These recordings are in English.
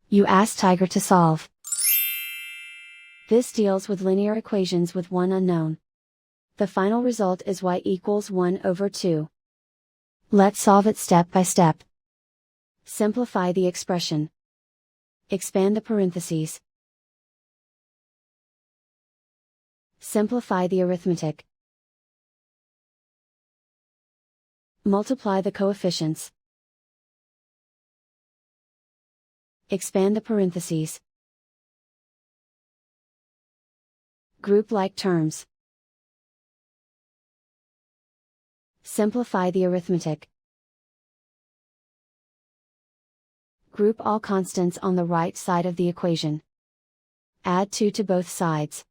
You ask Tiger to solve. This deals with linear equations with one unknown. The final result is y equals 1 over 2. Let's solve it step by step. Simplify the expression. Expand the parentheses. Simplify the arithmetic. Multiply the coefficients. Expand the parentheses. Group like terms. Simplify the arithmetic. Group all constants on the right side of the equation. Add 2 to both sides.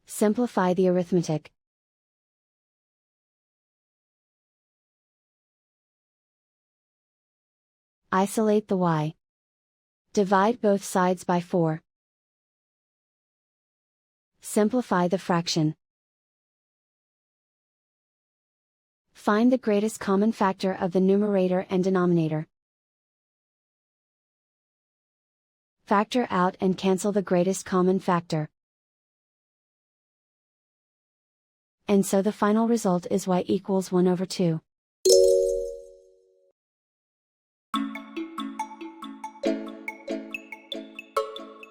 Simplify the arithmetic. Isolate the y. Divide both sides by 4. Simplify the fraction. Find the greatest common factor of the numerator and denominator. Factor out and cancel the greatest common factor. And so the final result is y equals 1 over 2.